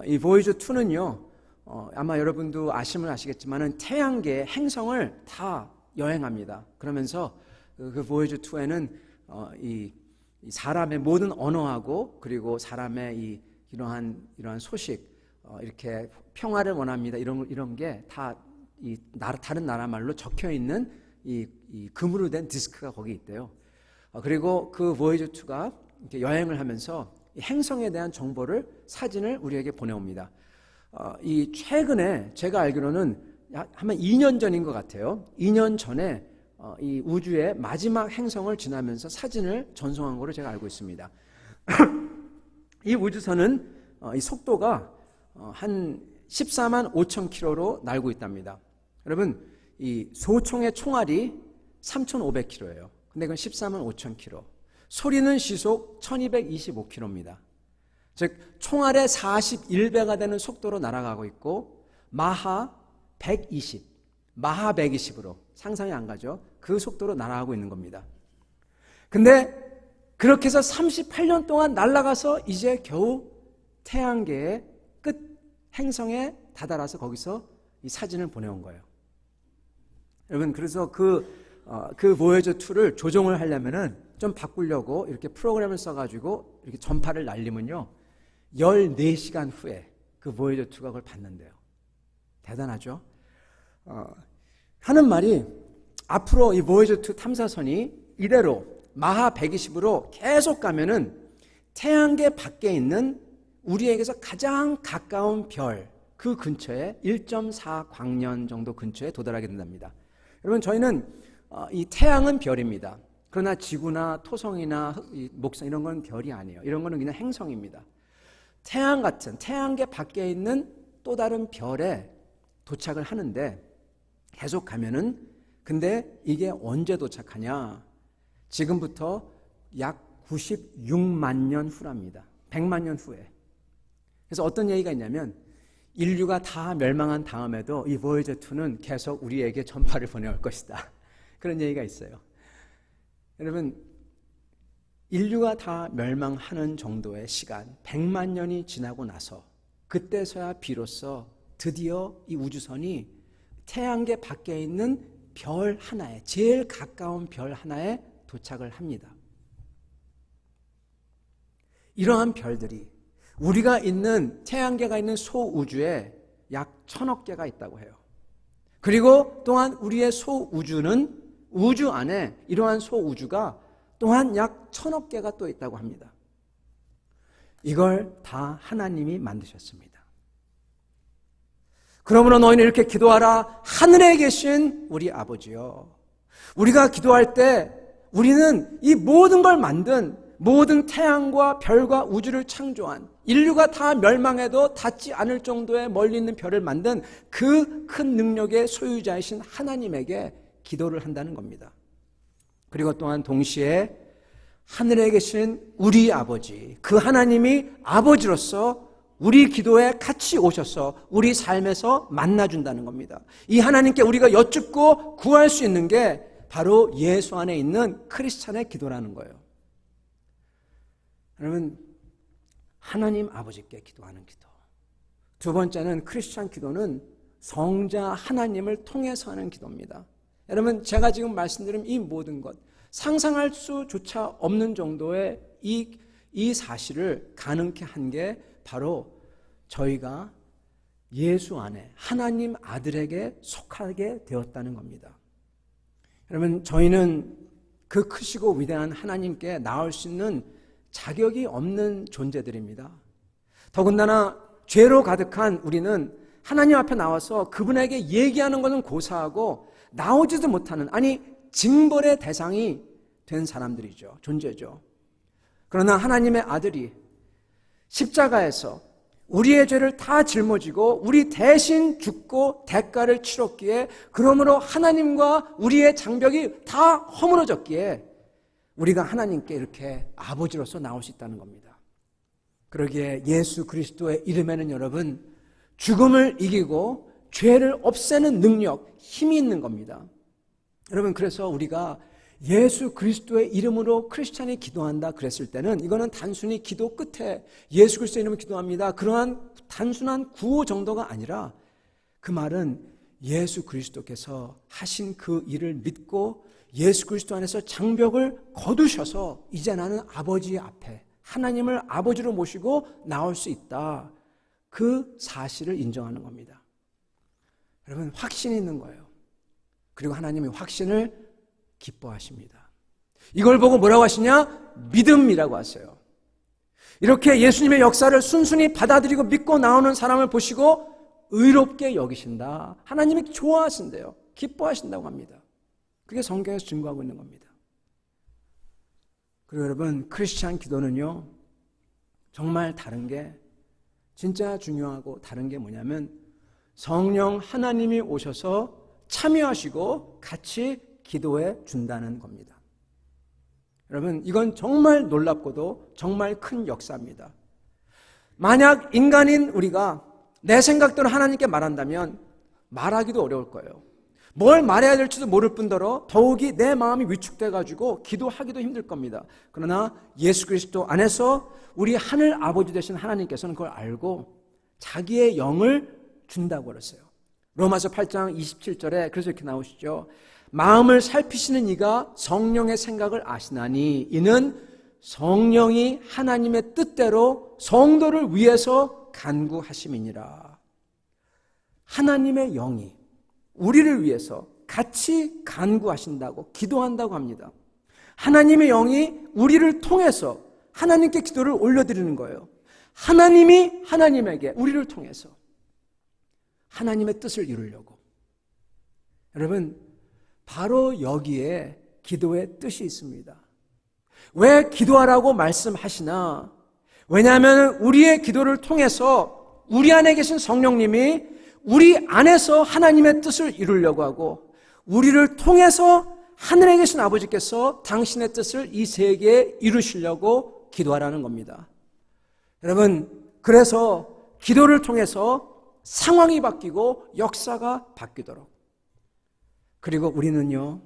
이 Voyager 2는요, 아마 여러분도 아시면 아시겠지만은 태양계 행성을 다 여행합니다. 그러면서 그 Voyager 2에는 이 사람의 모든 언어하고 그리고 사람의 이러한 소식, 이렇게 평화를 원합니다. 이런 게 다 다른 나라 말로 적혀 있는 이 금으로 된 디스크가 거기 있대요. 그리고 그 Voyager 2가 이렇게 여행을 하면서 이 행성에 대한 정보를, 사진을 우리에게 보내옵니다. 이 최근에 제가 알기로는 한 2년 전인 것 같아요. 2년 전에 이 우주의 마지막 행성을 지나면서 사진을 전송한 것으로 제가 알고 있습니다. 이 우주선은 이 속도가 한 14만 5천 킬로로 날고 있답니다. 여러분, 이 소총의 총알이 3,500킬로예요. 근데 그건 14만 5천 킬로. 소리는 시속 1225킬로입니다. 즉 총알의 41배가 되는 속도로 날아가고 있고 마하 120으로, 상상이 안 가죠? 그 속도로 날아가고 있는 겁니다. 근데 그렇게 해서 38년 동안 날아가서 이제 겨우 태양계의 끝 행성에 다다라서 거기서 이 사진을 보내온 거예요. 여러분, 그래서 그 Voyager 2를 조종을 하려면은 좀 바꾸려고 이렇게 프로그램을 써가지고 이렇게 전파를 날리면요, 14시간 후에 그 Voyager 2가 그걸 봤는데요. 대단하죠? 하는 말이, 앞으로 이 Voyager 2 탐사선이 이대로 마하 120으로 계속 가면은 태양계 밖에 있는 우리에게서 가장 가까운 별, 그 근처에 1.4 광년 정도 근처에 도달하게 된답니다. 여러분, 저희는 이 태양은 별입니다. 그러나 지구나 토성이나 목성 이런 건 별이 아니에요. 이런 거는 그냥 행성입니다. 태양 같은 태양계 밖에 있는 또 다른 별에 도착을 하는데 계속 가면은, 근데 이게 언제 도착하냐? 지금부터 약 96만 년 후랍니다. 100만 년 후에. 그래서 어떤 얘기가 있냐면, 인류가 다 멸망한 다음에도 이 Voyager 2는 계속 우리에게 전파를 보내올 것이다. 그런 얘기가 있어요. 여러분, 인류가 다 멸망하는 정도의 시간, 100만 년이 지나고 나서 그때서야 비로소 드디어 이 우주선이 태양계 밖에 있는 별 하나에, 제일 가까운 별 하나에 도착을 합니다. 이러한 별들이 우리가 있는 태양계가 있는 소우주에 약 1000억 개가 있다고 해요. 그리고 또한 우리의 소우주는, 우주 안에 이러한 소우주가 또한 약 1000억 개가 또 있다고 합니다. 이걸 다 하나님이 만드셨습니다. 그러므로 너희는 이렇게 기도하라. 하늘에 계신 우리 아버지요. 우리가 기도할 때 우리는 이 모든 걸 만든, 모든 태양과 별과 우주를 창조한, 인류가 다 멸망해도 닿지 않을 정도의 멀리 있는 별을 만든 그 큰 능력의 소유자이신 하나님에게 기도를 한다는 겁니다. 그리고 또한 동시에 하늘에 계신 우리 아버지, 그 하나님이 아버지로서 우리 기도에 같이 오셔서 우리 삶에서 만나준다는 겁니다. 이 하나님께 우리가 여쭙고 구할 수 있는 게 바로 예수 안에 있는 크리스찬의 기도라는 거예요. 여러분, 하나님 아버지께 기도하는 기도. 두 번째는, 크리스찬 기도는 성자 하나님을 통해서 하는 기도입니다. 여러분, 제가 지금 말씀드린 이 모든 것, 상상할 수조차 없는 정도의 이 사실을 가능케 한 게 바로 저희가 예수 안에 하나님 아들에게 속하게 되었다는 겁니다. 여러분, 저희는 그 크시고 위대한 하나님께 나올 수 있는 자격이 없는 존재들입니다. 더군다나 죄로 가득한 우리는 하나님 앞에 나와서 그분에게 얘기하는 것은 고사하고 나오지도 못하는, 아니 징벌의 대상이 된 사람들이죠. 존재죠. 그러나 하나님의 아들이 십자가에서 우리의 죄를 다 짊어지고 우리 대신 죽고 대가를 치렀기에, 그러므로 하나님과 우리의 장벽이 다 허물어졌기에 우리가 하나님께 이렇게 아버지로서 나올 수 있다는 겁니다. 그러기에 예수 그리스도의 이름에는 여러분, 죽음을 이기고 죄를 없애는 능력, 힘이 있는 겁니다. 여러분, 그래서 우리가 예수 그리스도의 이름으로 크리스찬이 기도한다 그랬을 때는 이거는 단순히 기도 끝에 예수 그리스도의 이름으로 기도합니다, 그러한 단순한 구호 정도가 아니라 그 말은 예수 그리스도께서 하신 그 일을 믿고 예수 그리스도 안에서 장벽을 거두셔서 이제 나는 아버지 앞에 하나님을 아버지로 모시고 나올 수 있다, 그 사실을 인정하는 겁니다. 여러분, 확신이 있는 거예요. 그리고 하나님이 확신을 기뻐하십니다. 이걸 보고 뭐라고 하시냐? 믿음이라고 하세요. 이렇게 예수님의 역사를 순순히 받아들이고 믿고 나오는 사람을 보시고 의롭게 여기신다, 하나님이 좋아하신대요. 기뻐하신다고 합니다. 그게 성경에서 증거하고 있는 겁니다. 그리고 여러분, 크리스찬 기도는요, 정말 다른 게, 진짜 중요하고 다른 게 뭐냐면 성령 하나님이 오셔서 참여하시고 같이 기도해 준다는 겁니다. 여러분, 이건 정말 놀랍고도 정말 큰 역사입니다. 만약 인간인 우리가 내 생각대로 하나님께 말한다면 말하기도 어려울 거예요. 뭘 말해야 될지도 모를 뿐더러 더욱이 내 마음이 위축돼가지고 기도하기도 힘들 겁니다. 그러나 예수 그리스도 안에서 우리 하늘 아버지 되신 하나님께서는 그걸 알고 자기의 영을 준다고 그랬어요. 로마서 8장 27절에 그래서 이렇게 나오시죠. 마음을 살피시는 이가 성령의 생각을 아시나니 이는 성령이 하나님의 뜻대로 성도를 위해서 간구하심이니라. 하나님의 영이 우리를 위해서 같이 간구하신다고, 기도한다고 합니다. 하나님의 영이 우리를 통해서 하나님께 기도를 올려드리는 거예요. 하나님이 하나님에게 우리를 통해서 하나님의 뜻을 이루려고. 여러분, 바로 여기에 기도의 뜻이 있습니다. 왜 기도하라고 말씀하시나? 왜냐하면 우리의 기도를 통해서 우리 안에 계신 성령님이 우리 안에서 하나님의 뜻을 이루려고 하고, 우리를 통해서 하늘에 계신 아버지께서 당신의 뜻을 이 세계에 이루시려고 기도하라는 겁니다. 여러분, 그래서 기도를 통해서 상황이 바뀌고 역사가 바뀌도록, 그리고 우리는요,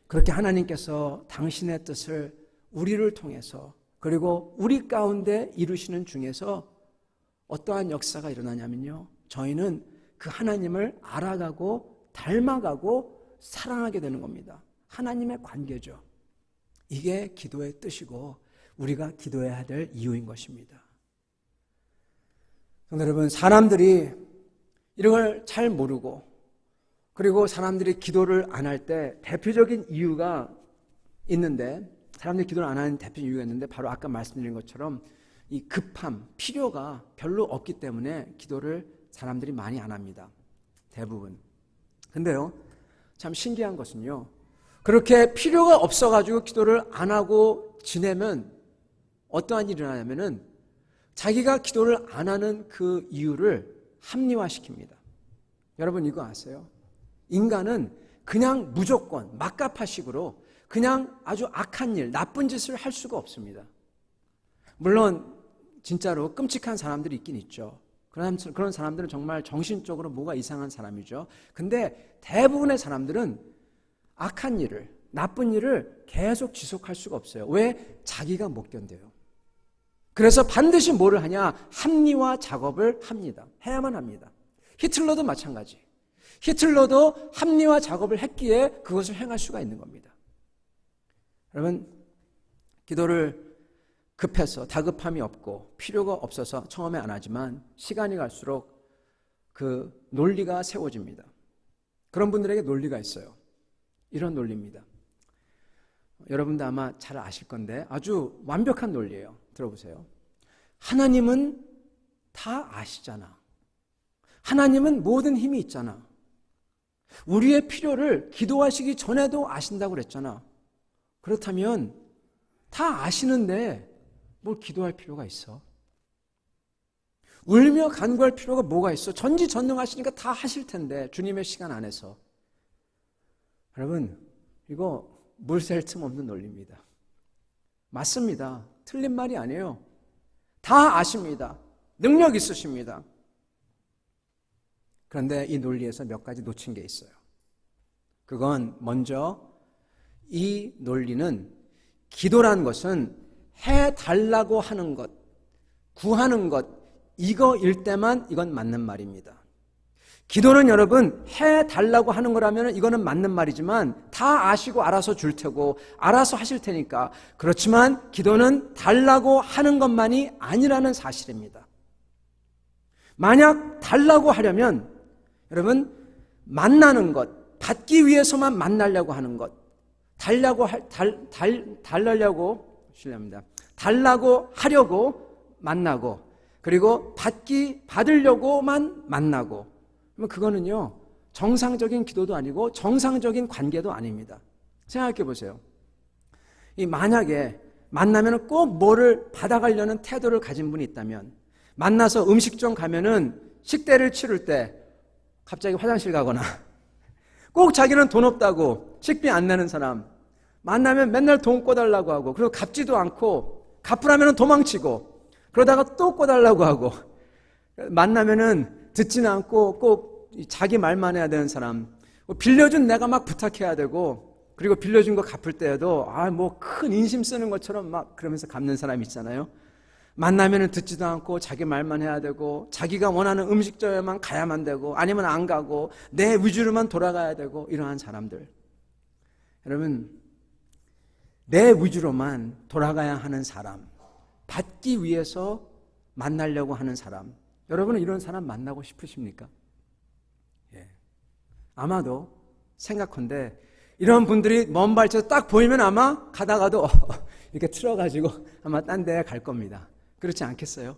그렇게 하나님께서 당신의 뜻을 우리를 통해서 그리고 우리 가운데 이루시는 중에서 어떠한 역사가 일어나냐면요, 저희는 그 하나님을 알아가고 닮아가고 사랑하게 되는 겁니다. 하나님의 관계죠. 이게 기도의 뜻이고 우리가 기도해야 될 이유인 것입니다. 여러분, 사람들이 이런 걸 잘 모르고, 그리고 사람들이 기도를 안 할 때 대표적인 이유가 있는데, 사람들이 기도를 안 하는 대표적인 이유가 있는데, 바로 아까 말씀드린 것처럼 이 급함, 필요가 별로 없기 때문에 기도를 사람들이 많이 안 합니다. 대부분. 근데요, 참 신기한 것은요, 그렇게 필요가 없어가지고 기도를 안 하고 지내면 어떠한 일이 일어나냐면은 자기가 기도를 안 하는 그 이유를 합리화시킵니다. 여러분, 이거 아세요? 인간은 그냥 무조건 막가파식으로 그냥 아주 악한 일, 나쁜 짓을 할 수가 없습니다. 물론 진짜로 끔찍한 사람들이 있긴 있죠. 그런 사람들은 정말 정신적으로 뭐가 이상한 사람이죠. 근데 대부분의 사람들은 악한 일을, 나쁜 일을 계속 지속할 수가 없어요. 왜? 자기가 못 견뎌요. 그래서 반드시 뭐를 하냐? 합리화 작업을 합니다. 해야만 합니다. 히틀러도 마찬가지. 히틀러도 합리화 작업을 했기에 그것을 행할 수가 있는 겁니다. 여러분, 기도를 급해서 다급함이 없고 필요가 없어서 처음에 안 하지만 시간이 갈수록 그 논리가 세워집니다. 그런 분들에게 논리가 있어요. 이런 논리입니다. 여러분도 아마 잘 아실 건데 아주 완벽한 논리예요. 들어보세요. 하나님은 다 아시잖아. 하나님은 모든 힘이 있잖아. 우리의 필요를 기도하시기 전에도 아신다고 그랬잖아. 그렇다면 다 아시는데 뭘 기도할 필요가 있어? 울며 간구할 필요가 뭐가 있어? 전지전능하시니까 다 하실 텐데, 주님의 시간 안에서. 여러분, 이거 물 셀 틈 없는 논리입니다. 맞습니다. 틀린 말이 아니에요. 다 아십니다. 능력 있으십니다. 그런데 이 논리에서 몇 가지 놓친 게 있어요. 그건 먼저 이 논리는 기도란 것은 해달라고 하는 것, 구하는 것, 이거일 때만 이건 맞는 말입니다. 기도는 여러분 해달라고 하는 거라면 이거는 맞는 말이지만 다 아시고 알아서 줄 테고 알아서 하실 테니까, 그렇지만 기도는 달라고 하는 것만이 아니라는 사실입니다. 만약 달라고 하려면 여러분 만나는 것, 받기 위해서만 만나려고 하는 것, 달라고 하려고 만나고, 그리고 받으려고만 만나고, 그러면 그거는요 정상적인 기도도 아니고 정상적인 관계도 아닙니다. 생각해 보세요. 만약에 만나면 꼭 뭐를 받아가려는 태도를 가진 분이 있다면, 만나서 음식점 가면은 식대를 치를 때 갑자기 화장실 가거나, 꼭 자기는 돈 없다고 식비 안 내는 사람, 만나면 맨날 돈 꿔달라고 하고, 그리고 갚지도 않고 갚으라면 도망치고, 그러다가 또 꿔달라고 하고, 만나면은 듣지는 않고 꼭 자기 말만 해야 되는 사람, 빌려준 내가 막 부탁해야 되고, 그리고 빌려준 거 갚을 때에도 뭐 큰 인심 쓰는 것처럼 막 그러면서 갚는 사람 있잖아요. 만나면은 듣지도 않고 자기 말만 해야 되고, 자기가 원하는 음식점에만 가야만 되고, 아니면 안 가고 내 위주로만 돌아가야 되고, 이러한 사람들. 여러분, 내 위주로만 돌아가야 하는 사람, 받기 위해서 만나려고 하는 사람, 여러분은 이런 사람 만나고 싶으십니까? 예. 아마도 생각컨대 이런 분들이 먼 발치에서 딱 보이면 아마 가다가도 이렇게 틀어가지고 아마 딴 데 갈 겁니다. 그렇지 않겠어요?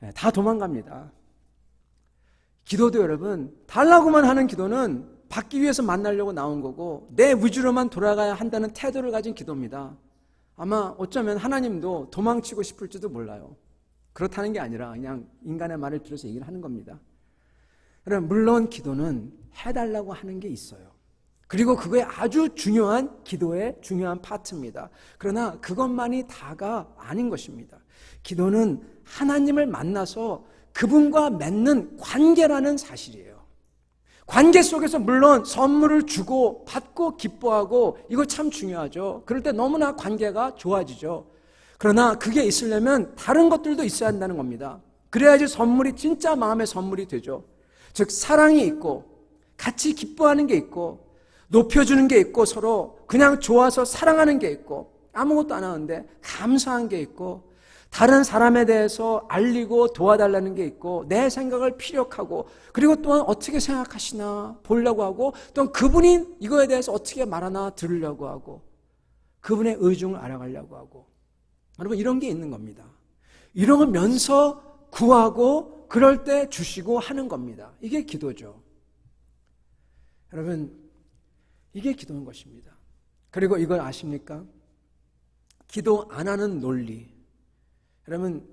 예, 다 도망갑니다. 기도도 여러분 달라고만 하는 기도는 받기 위해서 만나려고 나온 거고, 내 위주로만 돌아가야 한다는 태도를 가진 기도입니다. 아마 어쩌면 하나님도 도망치고 싶을지도 몰라요. 그렇다는 게 아니라 그냥 인간의 말을 들어서 얘기를 하는 겁니다. 그럼 물론 기도는 해달라고 하는 게 있어요. 그리고 그게 아주 중요한 기도의 중요한 파트입니다. 그러나 그것만이 다가 아닌 것입니다. 기도는 하나님을 만나서 그분과 맺는 관계라는 사실이에요. 관계 속에서 물론 선물을 주고 받고 기뻐하고, 이거 참 중요하죠. 그럴 때 너무나 관계가 좋아지죠. 그러나 그게 있으려면 다른 것들도 있어야 한다는 겁니다. 그래야지 선물이 진짜 마음의 선물이 되죠. 즉 사랑이 있고, 같이 기뻐하는 게 있고, 높여주는 게 있고, 서로 그냥 좋아서 사랑하는 게 있고, 아무것도 안 하는데 감사한 게 있고, 다른 사람에 대해서 알리고 도와달라는 게 있고, 내 생각을 피력하고, 그리고 또한 어떻게 생각하시나 보려고 하고, 또한 그분이 이거에 대해서 어떻게 말하나 들으려고 하고, 그분의 의중을 알아가려고 하고, 여러분 이런 게 있는 겁니다. 이러면서 구하고 그럴 때 주시고 하는 겁니다. 이게 기도죠. 여러분 이게 기도인 것입니다. 그리고 이걸 아십니까? 기도 안 하는 논리. 여러분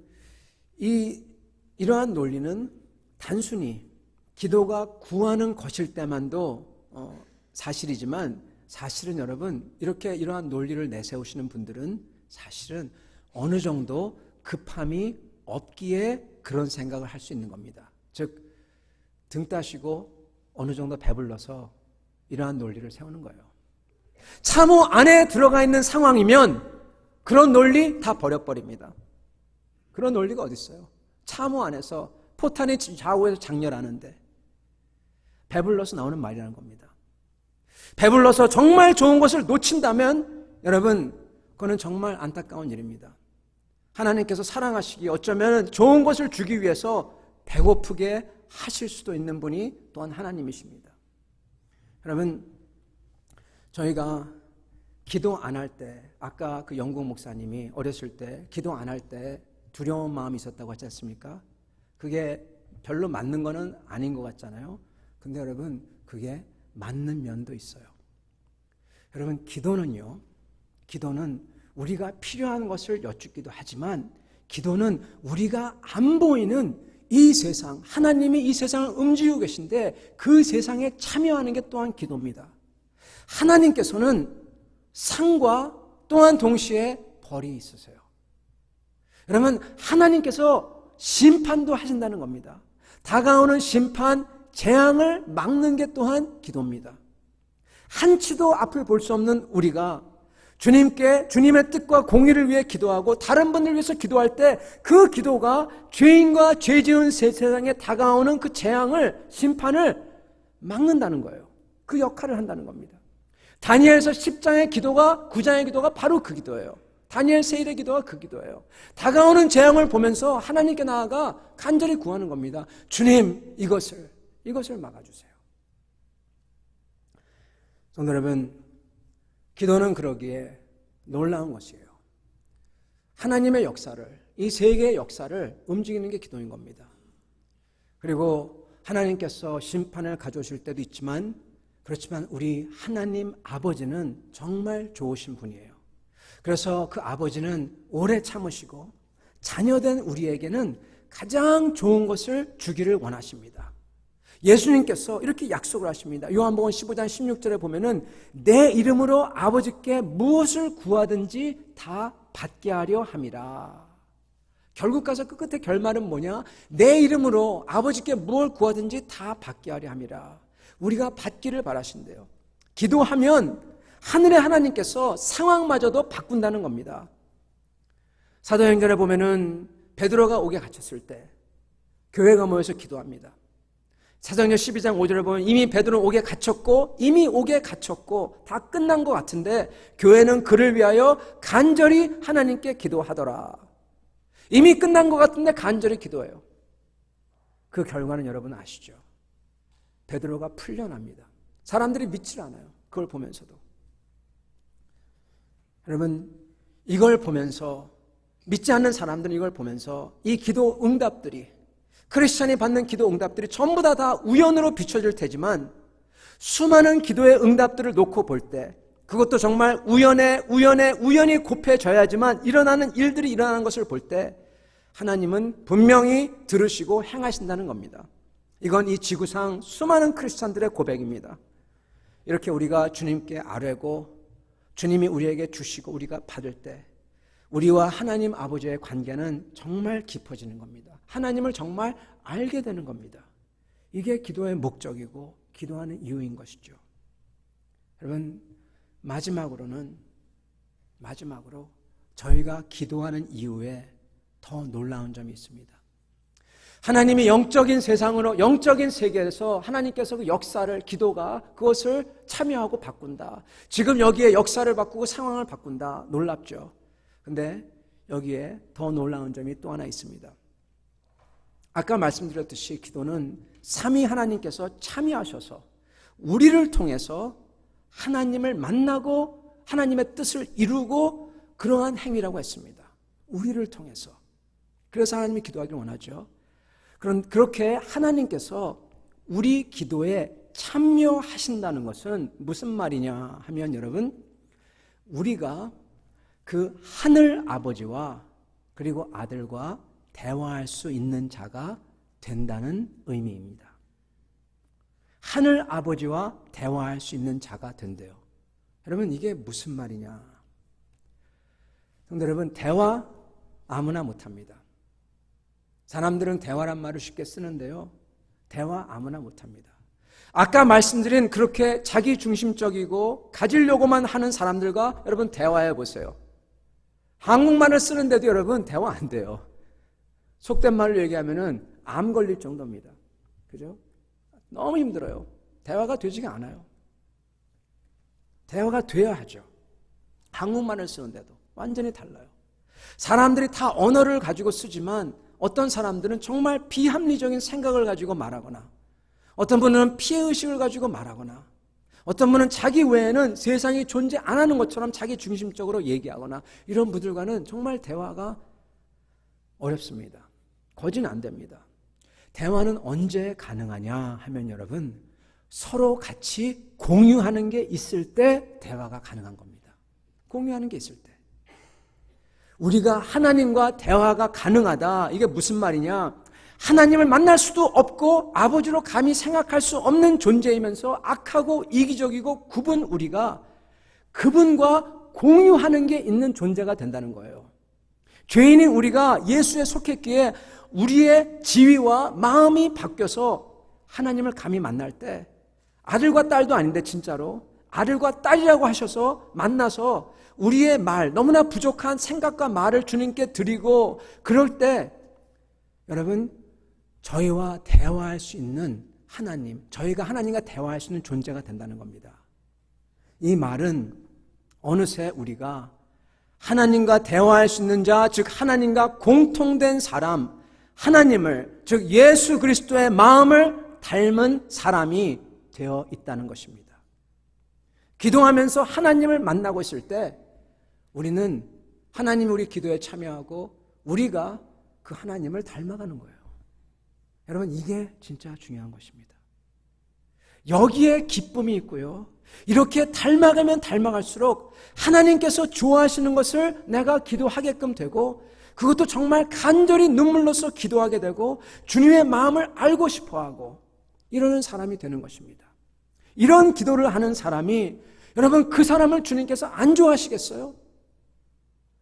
이러한 논리는 단순히 기도가 구하는 것일 때만도 사실이지만, 사실은 여러분 이러한 논리를 내세우시는 분들은 사실은 어느 정도 급함이 없기에 그런 생각을 할 수 있는 겁니다. 즉 등 따시고 어느 정도 배불러서 이러한 논리를 세우는 거예요. 참호 안에 들어가 있는 상황이면 그런 논리 다 버려버립니다. 그런 논리가 어디 있어요? 참호 안에서 포탄이 좌우에서 장렬하는데 배불러서 나오는 말이라는 겁니다. 배불러서 정말 좋은 것을 놓친다면 여러분 그거는 정말 안타까운 일입니다. 하나님께서 사랑하시기, 어쩌면 좋은 것을 주기 위해서 배고프게 하실 수도 있는 분이 또한 하나님이십니다. 여러분 저희가 기도 안 할 때, 아까 그 영국 목사님이 어렸을 때 기도 안 할 때 두려운 마음이 있었다고 하지 않습니까? 그게 별로 맞는 거는 아닌 것 같잖아요. 근데 여러분 그게 맞는 면도 있어요. 여러분 기도는 우리가 필요한 것을 여쭙기도 하지만, 기도는 우리가 안 보이는 이 세상, 하나님이 이 세상을 움직이고 계신데 그 세상에 참여하는 게 또한 기도입니다. 하나님께서는 상과 또한 동시에 벌이 있으세요. 여러분 하나님께서 심판도 하신다는 겁니다. 다가오는 심판, 재앙을 막는 게 또한 기도입니다. 한치도 앞을 볼 수 없는 우리가 주님께 주님의 뜻과 공의를 위해 기도하고 다른 분들 위해서 기도할 때 그 기도가 죄인과 죄 지은 세상에 다가오는 그 재앙을, 심판을 막는다는 거예요. 그 역할을 한다는 겁니다. 다니엘서 10장의 기도가, 9장의 기도가 바로 그 기도예요. 다니엘 세일의 기도가 그 기도예요. 다가오는 재앙을 보면서 하나님께 나아가 간절히 구하는 겁니다. 주님, 이것을 막아주세요. 성도 여러분, 기도는 그러기에 놀라운 것이에요. 하나님의 역사를, 이 세계의 역사를 움직이는 게 기도인 겁니다. 그리고 하나님께서 심판을 가져오실 때도 있지만, 그렇지만 우리 하나님 아버지는 정말 좋으신 분이에요. 그래서 그 아버지는 오래 참으시고 자녀된 우리에게는 가장 좋은 것을 주기를 원하십니다. 예수님께서 이렇게 약속을 하십니다. 요한복음 15장 16절에 보면은 내 이름으로 아버지께 무엇을 구하든지 다 받게 하려 함이라. 결국 가서 그 끝에 결말은 뭐냐? 내 이름으로 아버지께 뭘 구하든지 다 받게 하려 함이라. 우리가 받기를 바라신대요. 기도하면 하늘의 하나님께서 상황마저도 바꾼다는 겁니다. 사도행전에 보면은 베드로가 옥에 갇혔을 때 교회가 모여서 기도합니다. 사도행전 12장 5절을 보면 이미 베드로는 옥에 갇혔고 다 끝난 것 같은데 교회는 그를 위하여 간절히 하나님께 기도하더라. 이미 끝난 것 같은데 간절히 기도해요. 그 결과는 여러분 아시죠? 베드로가 풀려납니다. 사람들이 믿질 않아요. 그걸 보면서도. 여러분, 이걸 보면서, 믿지 않는 사람들은 이걸 보면서 이 기도 응답들이, 크리스찬이 받는 기도 응답들이 전부 다 우연으로 비춰질 테지만 수많은 기도의 응답들을 놓고 볼 때 그것도 정말 우연히 곱해져야지만 일어나는 일들이 일어나는 것을 볼 때 하나님은 분명히 들으시고 행하신다는 겁니다. 이건 이 지구상 수많은 크리스찬들의 고백입니다. 이렇게 우리가 주님께 아뢰고 주님이 우리에게 주시고 우리가 받을 때 우리와 하나님 아버지의 관계는 정말 깊어지는 겁니다. 하나님을 정말 알게 되는 겁니다. 이게 기도의 목적이고 기도하는 이유인 것이죠. 여러분, 마지막으로 저희가 기도하는 이유에 더 놀라운 점이 있습니다. 하나님이 영적인 세상으로, 영적인 세계에서 하나님께서 그 역사를, 기도가 그것을 참여하고 바꾼다. 지금 여기에 역사를 바꾸고 상황을 바꾼다. 놀랍죠. 근데 여기에 더 놀라운 점이 또 하나 있습니다. 아까 말씀드렸듯이 기도는 삼위 하나님께서 참여하셔서 우리를 통해서 하나님을 만나고 하나님의 뜻을 이루고 그러한 행위라고 했습니다. 우리를 통해서. 그래서 하나님이 기도하기를 원하죠. 그렇게 하나님께서 우리 기도에 참여하신다는 것은 무슨 말이냐 하면 여러분, 우리가 그 하늘 아버지와 그리고 아들과 대화할 수 있는 자가 된다는 의미입니다. 하늘 아버지와 대화할 수 있는 자가 된대요. 여러분, 이게 무슨 말이냐? 근데 여러분, 대화 아무나 못합니다. 사람들은 대화란 말을 쉽게 쓰는데요, 대화 아무나 못합니다. 아까 말씀드린 그렇게 자기중심적이고 가지려고만 하는 사람들과 여러분 대화해 보세요. 한국말을 쓰는데도 여러분 대화 안 돼요. 속된 말로 얘기하면은 암 걸릴 정도입니다. 그죠? 너무 힘들어요. 대화가 되지가 않아요. 대화가 돼야 하죠. 한국말을 쓰는데도 완전히 달라요. 사람들이 다 언어를 가지고 쓰지만 어떤 사람들은 정말 비합리적인 생각을 가지고 말하거나, 어떤 분은 피해의식을 가지고 말하거나, 어떤 분은 자기 외에는 세상이 존재 안 하는 것처럼 자기 중심적으로 얘기하거나, 이런 분들과는 정말 대화가 어렵습니다. 거진 안 됩니다. 대화는 언제 가능하냐 하면 여러분, 서로 같이 공유하는 게 있을 때 대화가 가능한 겁니다. 공유하는 게 있을 때. 우리가 하나님과 대화가 가능하다. 이게 무슨 말이냐? 하나님을 만날 수도 없고 아버지로 감히 생각할 수 없는 존재이면서 악하고 이기적이고 굽은 우리가 그분과 공유하는 게 있는 존재가 된다는 거예요. 죄인인 우리가 예수에 속했기에 우리의 지위와 마음이 바뀌어서 하나님을 감히 만날 때 아들과 딸도 아닌데 진짜로 아들과 딸이라고 하셔서 만나서 우리의 말, 너무나 부족한 생각과 말을 주님께 드리고 그럴 때 여러분 저희와 대화할 수 있는 하나님, 저희가 하나님과 대화할 수 있는 존재가 된다는 겁니다. 이 말은 어느새 우리가 하나님과 대화할 수 있는 자, 즉 하나님과 공통된 사람, 하나님을, 즉 예수 그리스도의 마음을 닮은 사람이 되어 있다는 것입니다. 기도하면서 하나님을 만나고 있을 때 우리는 하나님이 우리 기도에 참여하고 우리가 그 하나님을 닮아가는 거예요. 여러분 이게 진짜 중요한 것입니다. 여기에 기쁨이 있고요. 이렇게 닮아가면 닮아갈수록 하나님께서 좋아하시는 것을 내가 기도하게끔 되고 그것도 정말 간절히 눈물로써 기도하게 되고 주님의 마음을 알고 싶어하고 이러는 사람이 되는 것입니다. 이런 기도를 하는 사람이 여러분 그 사람을 주님께서 안 좋아하시겠어요?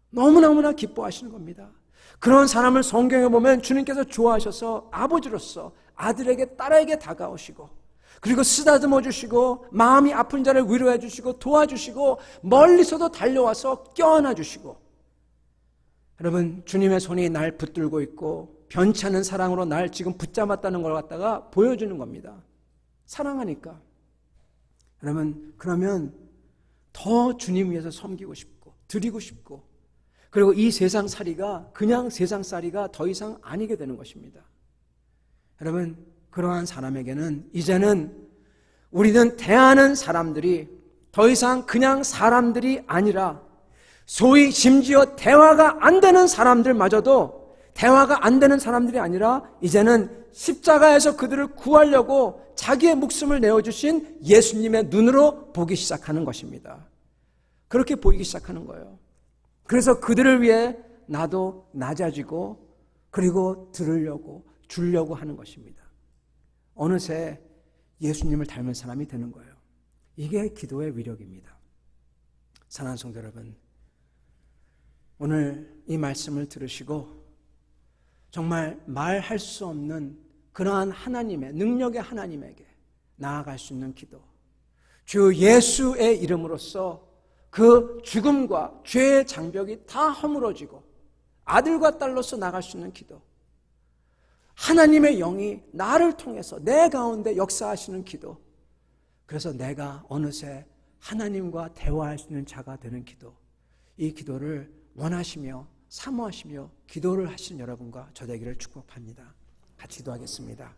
너무너무나 기뻐하시는 겁니다. 그런 사람을 성경에 보면 주님께서 좋아하셔서 아버지로서 아들에게 딸에게 다가오시고 그리고 쓰다듬어 주시고 마음이 아픈 자를 위로해 주시고 도와주시고 멀리서도 달려와서 껴안아 주시고 여러분 주님의 손이 날 붙들고 있고 변치 않는 사랑으로 날 지금 붙잡았다는 걸 갖다가 보여주는 겁니다. 사랑하니까. 여러분 그러면 더 주님 위해서 섬기고 싶고 드리고 싶고 그리고 이 세상살이가 그냥 세상살이가 더 이상 아니게 되는 것입니다. 여러분 그러한 사람에게는 이제는 우리는 대하는 사람들이 더 이상 그냥 사람들이 아니라 소위 심지어 대화가 안 되는 사람들마저도 대화가 안 되는 사람들이 아니라 이제는 십자가에서 그들을 구하려고 자기의 목숨을 내어주신 예수님의 눈으로 보기 시작하는 것입니다. 그렇게 보이기 시작하는 거예요. 그래서 그들을 위해 나도 낮아지고 그리고 들으려고 주려고 하는 것입니다. 어느새 예수님을 닮은 사람이 되는 거예요. 이게 기도의 위력입니다. 사랑하는 성도 여러분, 오늘 이 말씀을 들으시고 정말 말할 수 없는 그러한 하나님의 능력의 하나님에게 나아갈 수 있는 기도, 주 예수의 이름으로써 그 죽음과 죄의 장벽이 다 허물어지고 아들과 딸로서 나갈 수 있는 기도, 하나님의 영이 나를 통해서 내 가운데 역사하시는 기도, 그래서 내가 어느새 하나님과 대화할 수 있는 자가 되는 기도, 이 기도를 원하시며 사모하시며 기도를 하신 여러분과 저 되기를 축복합니다. 같이 기도하겠습니다.